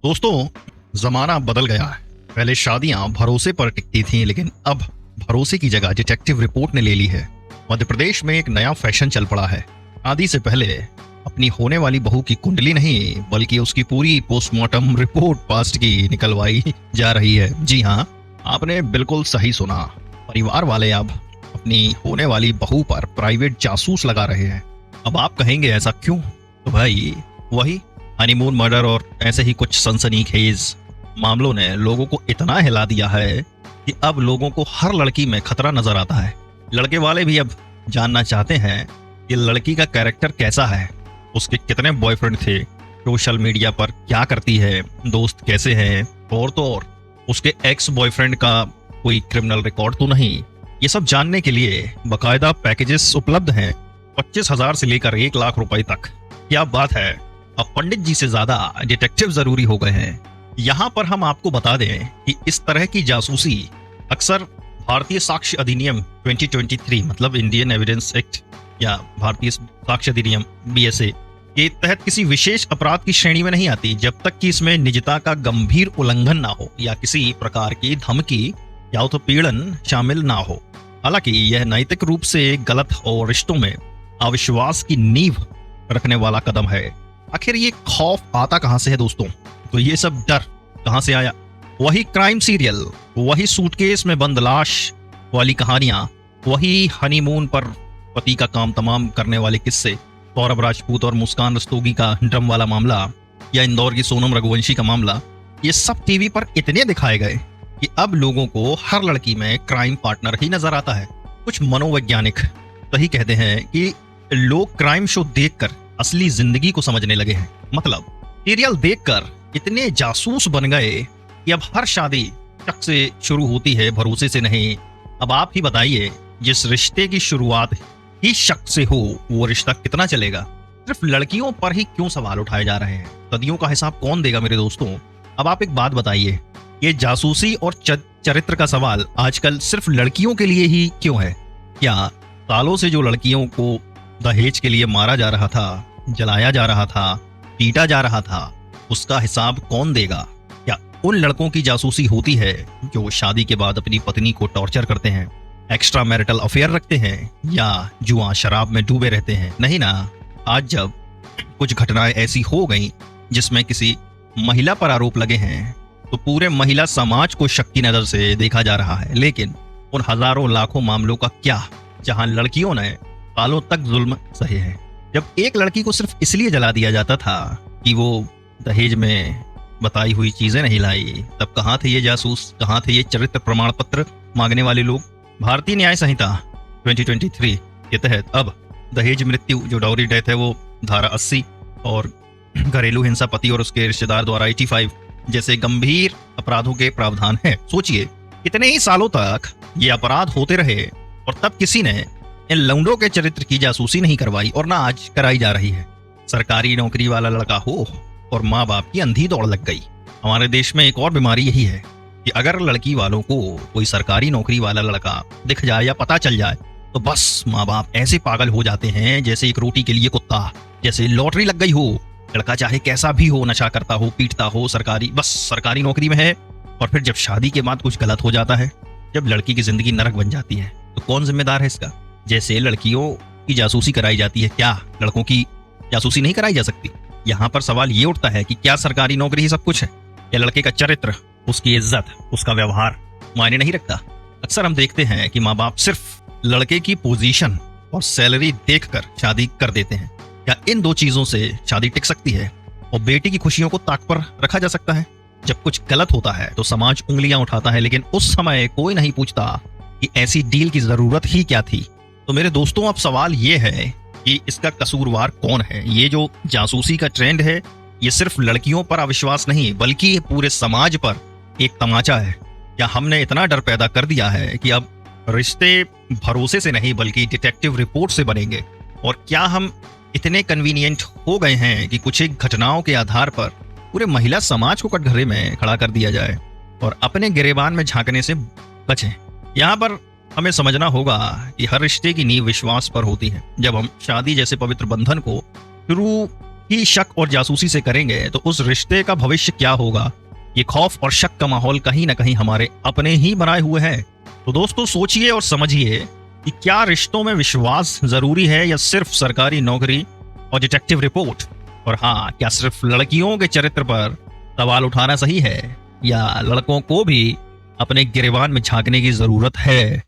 दोस्तों, जमाना बदल गया है। पहले शादियां भरोसे पर टिकती थीं, लेकिन अब भरोसे की जगह डिटेक्टिव रिपोर्ट ने ले ली है। मध्य प्रदेश में एक नया फैशन चल पड़ा है। शादी से पहले अपनी होने वाली बहू की कुंडली नहीं, बल्कि उसकी पूरी पोस्टमार्टम रिपोर्ट पास्ट की निकलवाई जा रही है। जी हाँ, आपने बिल्कुल सही सुना। परिवार वाले अब अपनी होने वाली बहू पर प्राइवेट जासूस लगा रहे हैं। अब आप कहेंगे ऐसा क्यों? तो भाई, वही हनीमून मर्डर और ऐसे ही कुछ सनसनीखेज मामलों ने लोगों को इतना हिला दिया है कि अब लोगों को हर लड़की में खतरा नजर आता है। लड़के वाले भी अब जानना चाहते हैं कि लड़की का कैरेक्टर कैसा है, उसके कितने बॉयफ्रेंड थे, सोशल मीडिया पर क्या करती है, दोस्त कैसे हैं, और तो और उसके एक्स बॉयफ्रेंड का कोई क्रिमिनल रिकॉर्ड तो नहीं। ये सब जानने के लिए बकायदा पैकेजेस उपलब्ध हैं, 25,000 से लेकर 1 लाख रुपए तक। क्या बात है! अब पंडित जी से ज्यादा डिटेक्टिव जरूरी हो गए हैं। यहाँ पर हम आपको बता दें कि इस तरह की जासूसी अक्सर भारतीय साक्ष्य अधिनियम 2023 मतलब इंडियन एविडेंस एक्ट या भारतीय साक्ष्य अधिनियम BSA के तहत किसी विशेष अपराध की श्रेणी में नहीं आती, जब तक कि इसमें निजता का गंभीर उल्लंघन ना हो या किसी प्रकार की धमकी या उत्पीड़न शामिल ना हो। हालांकि यह नैतिक रूप से गलत और रिश्तों में अविश्वास की नींव रखने वाला कदम है। आखिर ये खौफ आता कहां से है दोस्तों? तो ये सब डर कहां से आया? वही क्राइम सीरियल, वही सूटकेस में बंद लाश वाली कहानियां, वही हनीमून पर पति का काम तमाम करने वाले किस्से, सौरभ राजपूत और मुस्कान रस्तोगी का ड्रम वाला मामला या इंदौर की सोनम रघुवंशी का मामला। ये सब टीवी पर इतने दिखाए गए कि अब लोगों को हर लड़की में क्राइम पार्टनर ही नजर आता है। कुछ मनोवैज्ञानिक सही कहते हैं कि लोग क्राइम शो देखकर असली जिंदगी को समझने लगे हैं। मतलब सीरियल देखकर इतने जासूस बन गए कि अब हर शादी शक से शुरू होती है, भरोसे से नहीं। अब आप ही बताइए, जिस रिश्ते की शुरुआत ही शक से हो, वो रिश्ता कितना चलेगा? सिर्फ लड़कियों पर ही क्यों सवाल उठाए जा रहे हैं? सदियों का हिसाब कौन देगा मेरे दोस्तों? अब आप एक बात बताइए, ये जासूसी और चरित्र का सवाल आजकल सिर्फ लड़कियों के लिए ही क्यों है? क्या सालों से जो लड़कियों को दहेज के लिए मारा जा रहा था, जलाया जा रहा था, पीटा जा रहा था, उसका हिसाब कौन देगा? क्या उन लड़कों की जासूसी होती है जो शादी के बाद अपनी पत्नी को टॉर्चर करते हैं, एक्स्ट्रा मैरिटल अफेयर रखते हैं, या जुआ शराब में डूबे रहते हैं? नहीं ना। आज जब कुछ घटनाएं ऐसी हो गई जिसमें किसी महिला पर आरोप लगे हैं, तो पूरे महिला समाज को शक की नजर से देखा जा रहा है। लेकिन उन हजारों लाखों मामलों का क्या, जहां लड़कियों ने सालों तक जुल्म सहे हैं? जब एक लड़की को सिर्फ इसलिए जला दिया जाता था कि वो दहेज में बताई हुई चीजें नहीं लाई, तब कहाँ थे ये जासूस? कहाँ थे ये चरित्र प्रमाण पत्र मांगने वाले लोग? भारतीय न्याय संहिता 2023 के तहत अब दहेज मृत्यु, जो डाउरी डेथ है, वो धारा 80 और घरेलू हिंसा पति और उसके रिश्तेदार द्वारा 85 जैसे गंभीर अपराधों के प्रावधान है। सोचिए, कितने ही सालों तक ये अपराध होते रहे और तब किसी ने इन लौंडों के चरित्र की जासूसी नहीं करवाई, और ना आज कराई जा रही है। सरकारी नौकरी वाला लड़का हो और माँ बाप की अंधी दौड़ लग गई। हमारे देश में एक और बीमारी यही है कि अगर लड़की वालों को कोई सरकारी नौकरी वाला लड़का दिख जाए या पता चल जाए, तो बस माँ बाप ऐसे पागल हो जाते हैं जैसे एक रोटी के लिए कुत्ता, जैसे लॉटरी लग गई हो। लड़का चाहे कैसा भी हो, नशा करता हो, पीटता हो, सरकारी नौकरी में है। और फिर जब शादी के बाद कुछ गलत हो जाता है, जब लड़की की जिंदगी नरक बन जाती है, तो कौन जिम्मेदार है इसका? जैसे लड़कियों की जासूसी कराई जाती है, क्या लड़कों की जासूसी नहीं कराई जा सकती? यहाँ पर सवाल ये उठता है कि क्या सरकारी नौकरी ही सब कुछ है, या लड़के का चरित्र, उसकी इज्जत, उसका व्यवहार मायने नहीं रखता? अक्सर हम देखते हैं कि माँ बाप सिर्फ लड़के की पोजीशन और सैलरी देखकर शादी कर देते हैं। क्या इन दो चीजों से शादी टिक सकती है और बेटी की खुशियों को ताक पर रखा जा सकता है? जब कुछ गलत होता है तो समाज उंगलियां उठाता है, लेकिन उस समय कोई नहीं पूछता कि ऐसी डील की जरूरत ही क्या थी। तो मेरे दोस्तों, अब सवाल ये है कि इसका कसूरवार कौन है? ये जो जासूसी का ट्रेंड है, ये सिर्फ लड़कियों पर अविश्वास नहीं, बल्कि ये पूरे समाज पर एक तमाचा है। क्या हमने इतना डर पैदा कर दिया है कि अब रिश्ते भरोसे से नहीं बल्कि डिटेक्टिव रिपोर्ट से बनेंगे? और क्या हम इतने कन्वीनियंट हो गए हैं कि कुछ एक घटनाओं के आधार पर पूरे महिला समाज को कटघरे में खड़ा कर दिया जाए और अपने गिरेबान में झांकने से बचें? यहाँ पर हमें समझना होगा कि हर रिश्ते की नींव विश्वास पर होती है। जब हम शादी जैसे पवित्र बंधन को शुरू ही शक और जासूसी से करेंगे तो उस रिश्ते का भविष्य क्या होगा। ये खौफ और शक का माहौल कहीं ना कहीं हमारे अपने ही बनाए हुए है। तो दोस्तों सोचिए और समझिए कि क्या रिश्तों में विश्वास जरूरी है या सिर्फ सरकारी नौकरी और डिटेक्टिव रिपोर्ट। और हाँ, क्या सिर्फ लड़कियों के चरित्र पर सवाल उठाना सही है या लड़कों को भी अपने गिरेबान में झांकने की जरूरत है।